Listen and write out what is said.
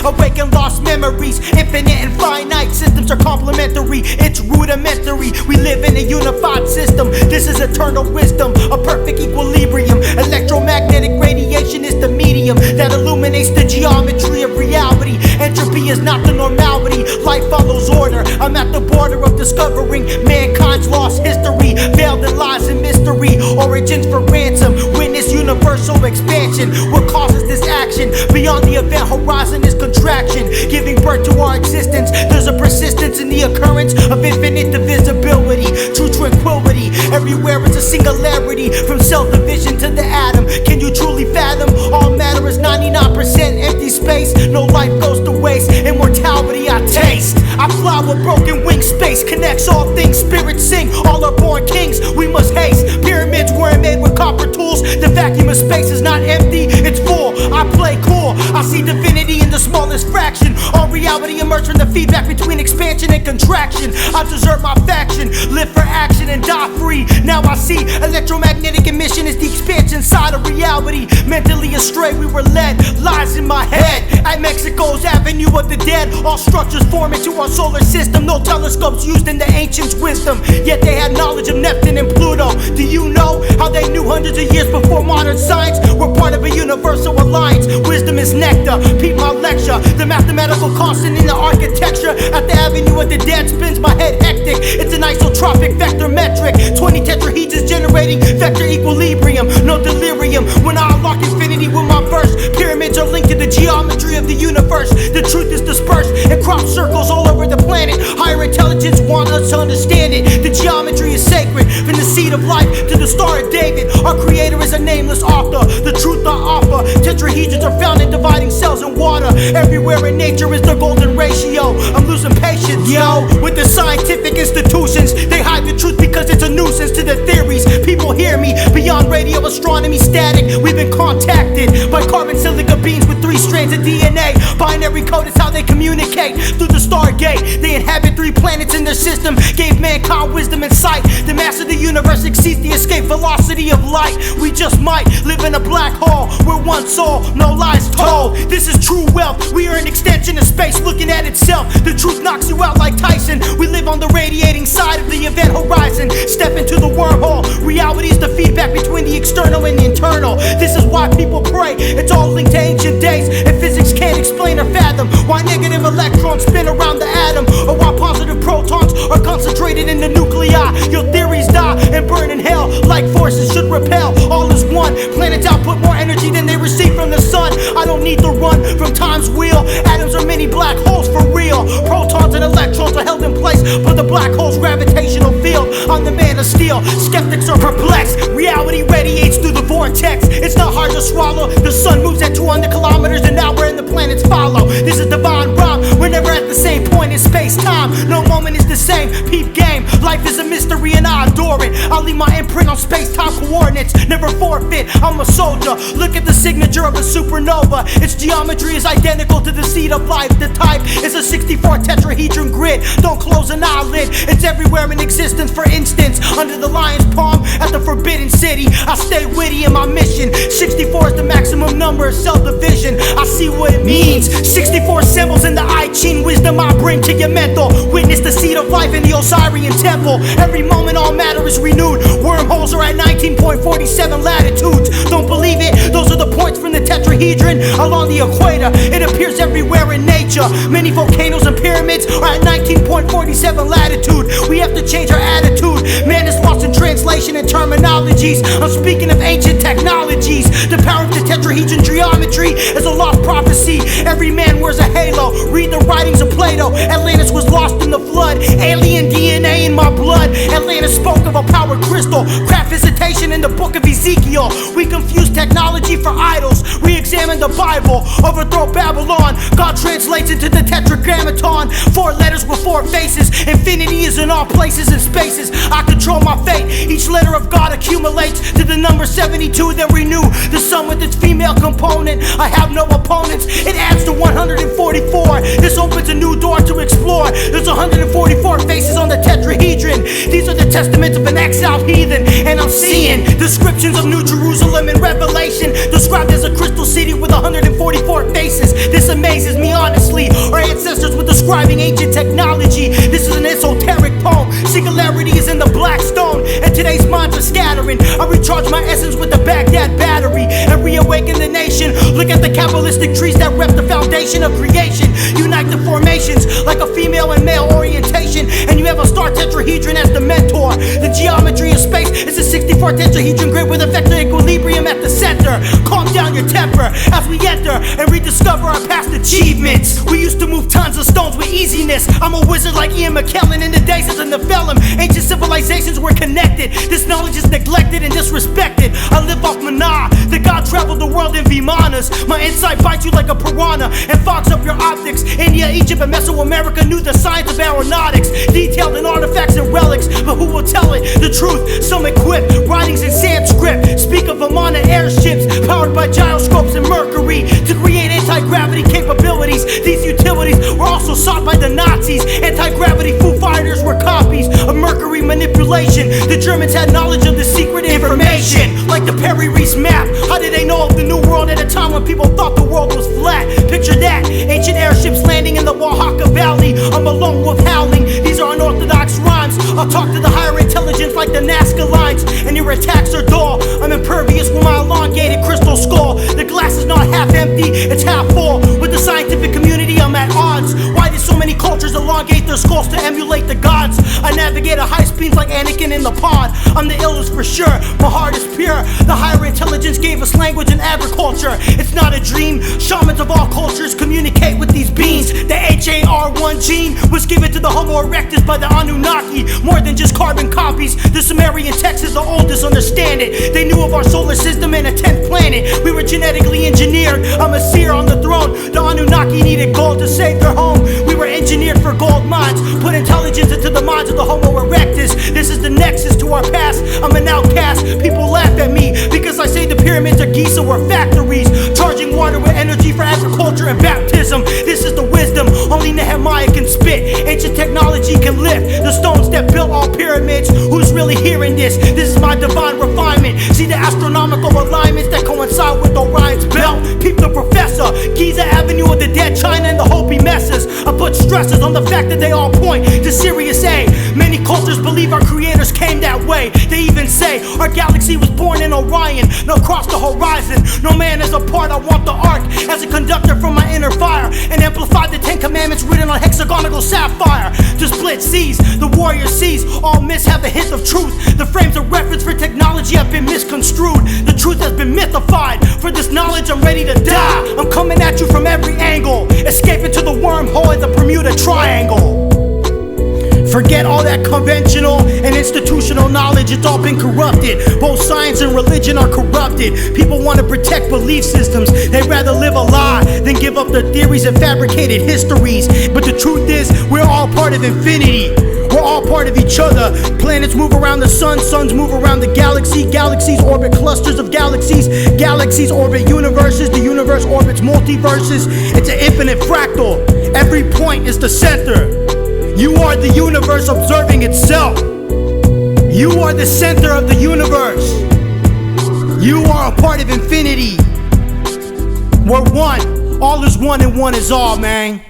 awaken lost memories. Infinite and finite systems are complementary, it's rudimentary. We live in a unified system, this is eternal wisdom, a perfect equilibrium. Electromagnetic radiation is the medium that illuminates the geometry of reality. Entropy is not the normality, life follows order. I'm at the border of discovering mankind's lost history, veiled in lies and mystery. Origins for ransom, witness universal expansion. What causes this action? Beyond the event horizon is contraction, giving birth to our existence. There's a persistence in the occurrence of infinite divisibility, true tranquility. Everywhere is a singularity, from cell division to the atom. Can you truly fathom? All matter is 99% empty space. No life goes to waste. Immortality I taste. I fly with broken wings. Space connects all things. Spirits sing. All are born kings. We must haste. Pyramids weren't made with copper tools. The vacuum of space is not empty, it's full. I play cool. I see divinity in the smallest fraction. All reality emerges from the feedback between expansion and contraction. I desert my faction, live for action and die free. Now I see electromagnetic emission is the expansion side of reality. Mentally astray we were led, lies in my head. At Mexico's Avenue of the Dead, all structures form into our solar system. No telescopes used in the ancients' wisdom, yet they had knowledge of Neptune and Pluto. Do you know how they knew hundreds of years before modern science? We're part of a universal alliance. Wisdom is nectar, peep my lecture. The mathematical constant in the architecture at the Avenue of the Dead spins my head hectic. It's an isotropic vector metric, 20 tetrahedrons generating vector equilibrium. No delirium when I unlock infinity with my verse. Pyramids are linked to the geometry of the universe. The truth is dispersed in crop circles all over the planet. Higher intelligence want us to understand it. The geometry is sacred, from the seed of life to the Star of David. Our creator is a nameless author. The truth I offer. Tetrahedrons are found in dividing cells in water. Everywhere in nature is the golden ratio. I'm losing patience, yo, with the scientific institutions. They hide the truth because it's a nuisance to the theories. People hear me beyond radio astronomy static. We've been contacted by carbon silica beings with 3 strands of DNA. Binary code is how they communicate through the Stargate. They inhabit 3 planets in their system, gave mankind wisdom and sight. The mass of the universe exceeds the escape velocity of light. We just might live in a black hole where one soul, no lies told. This is true wealth. We are an extension of space looking at itself. The truth knocks you out like Tyson. We live on the radiating side of the event horizon. Step into the wormhole. Reality is the feedback between the external and the internal. This is why people pray. It's all linked to ancient days, and physics can't explain or fathom why negative electrons spin around the atom, or why positive protons are concentrated in the nuclei. Your theories die and burn in hell. Like forces should repel. All is one. Planets output more energy than they receive from the sun. I don't need to run from time's wheel. Atoms are many black holes for real. Protons and electrons are held in place by the black hole's gravitational field. I'm the man of steel. Skeptics are perplexed. Reality radiates through the vortex. It's not hard to swallow. The sun moves at 200 kilometers an hour and the planets follow. This is divine rhyme. We're never at the same point in space-time. No moment is the same. Peep game. Life is a mystery and I adore it. I'll leave my imprint on space-time coordinates. Never forfeit. I'm a soldier. Look at the signature of a supernova. Its geometry is identical to the seed of life. The type is a 64 tetrahedron grid. Don't close an eyelid. It's everywhere in existence. For instance, under the lion's palm at the Forbidden City, I stay witty in my mission. 64 is the maximum number of cell division. I see what it means. 64 symbols in the I Ching. Wisdom I bring to your mental. Witness the seed of life in the Osirian temple. Every moment all matter is renewed. Wormholes are at 19.47 latitudes. Don't believe it? Those are the points from the tetrahedron along the equator. It appears everywhere in nature. Many volcanoes and pyramids are at 19.47 latitude. We have to change our attitude. Man is lost in translation and terminologies. I'm speaking of ancient technologies. The power of the tetrahedron geometry is a lost prophecy. Every man wears a halo. Read the writings of Plato. Atlantis was lost in the flood. Alien DNA in my blood. Atlantis spoke of a power crystal. Craft visitation in the book of Ezekiel. We confuse technology for idols. Re-examine the Bible. Overthrow Babylon. God translates into the tetragrammaton. 4 letters with 4 faces. Infinity is in all places and spaces. I control my fate. Each letter of God accumulates to the number 72. Then renew the sum with its female component. I have no opponents. It adds to 144. This opens a new door to explore. There's 144 faces on the tetrahedron. These are the testaments of an exiled heathen, and I'm seeing descriptions of New Jerusalem in Revelation, described as a crystal city with 144 faces. This amazes me honestly. Our ancestors were describing ancient technology. This is an esoteric poem. Singularity is in the black stone, and today's minds are scattering. I recharge my essence with the Baghdad battery and reawaken the nation. Look at the Kabbalistic trees that rep the foundation of creation. Unite the formations like a female and male orientation, and you have a star tetrahedron as the mentor. The geometry of space is a 64 tetrahedron grid with a vector equilibrium at the center. Calm down your temper as we enter and rediscover our past achievements. We used to move tons of stones with easiness. I'm a wizard like Ian McKellen in the days of the Nephilim. Ancient civilizations were connected. This knowledge is neglected and disrespected. I live off Mana. The god traveled the world in Vimanas. My insight bites you like a piranha and fogs up your optics. India, Egypt, and Mesoamerica knew the science of aeronautics, detailed in artifacts and relics. But who will tell it? The truth. Some equip writings in Sanskrit speak of Vimana airships powered by gyroscopes and mercury to create anti-gravity capabilities. These utilities were also sought by the Nazis. Anti-gravity Foo Fighters were copies of mercury manipulation. The Germans had knowledge of the secret information, like the Perry-Reese map. How did they know of the New World at a time when people thought the world was flat? Picture that, ancient airships landing in the Oaxaca Valley. I'm a lone wolf howling. These are unorthodox rhymes. I'll talk to the higher intelligence like the Nazca lines, and your attacks are dull. I'm impervious with my elongated crystal skull. The glass is not half empty, it's half full. With the scientific community, I'm at odds. Why did so many cultures elongate their skulls to emulate the gods? I navigate at high speeds like Anakin in the pod. I'm the illest for sure, my heart is pure. The higher intelligence gave us language and agriculture. It's not a dream. Shamans of all cultures communicate with these beings. The HAR1 gene was given to the Homo erectus by the Anunnaki. More than just carbon copies. The Sumerian text is the oldest, understand it. They knew of our solar system and a 10th planet. We were genetically engineered. I'm a seer on the throne. The Anunnaki needed gold to save their home. We were engineered for gold mines. Put intelligence into the minds of the Homo erectus. This is the nexus to our past. I'm an outcast. People laugh at me because I say the pyramids of Giza were factories, charging water with energy for agriculture and baptism. This is the wisdom only Nehemiah can spit. Ancient technology can lift the stones that built all pyramids. Who's really hearing this? This is my divine refinement. See the astronomical alignments that coincide with Orion's belt. Peep the professor. Giza Avenue of the dead, China and the Hopi messes. I put stresses on the fact that they all point to Sirius A. Many cultures believe our creators came that way. They even say our galaxy was born in Orion, no cross the horizon. No man is apart. I want the ark as a conductor from my inner fire, and amplify the 10 commandments written on hexagonal sapphire. To split seas, the warrior sees all myths have a hint of truth. The frames of reference for technology have been misconstrued. The truth has been mythified. For this knowledge I'm ready to die. I'm coming at you from every angle, escaping to the wormhole in the Bermuda Triangle. Forget all that conventional and institutional knowledge, it's all been corrupted. Both science and religion are corrupted. People want to protect belief systems. They'd rather live a lie than give up their theories and fabricated histories. But the truth is, we're all part of infinity. We're all part of each other. Planets move around the sun, suns move around the galaxy. Galaxies orbit clusters of galaxies. Galaxies orbit universes. The universe orbits multiverses. It's an infinite fractal. Every point is the center. You are the universe observing itself. You are the center of the universe. You are a part of infinity. We're one. All is one and one is all, man.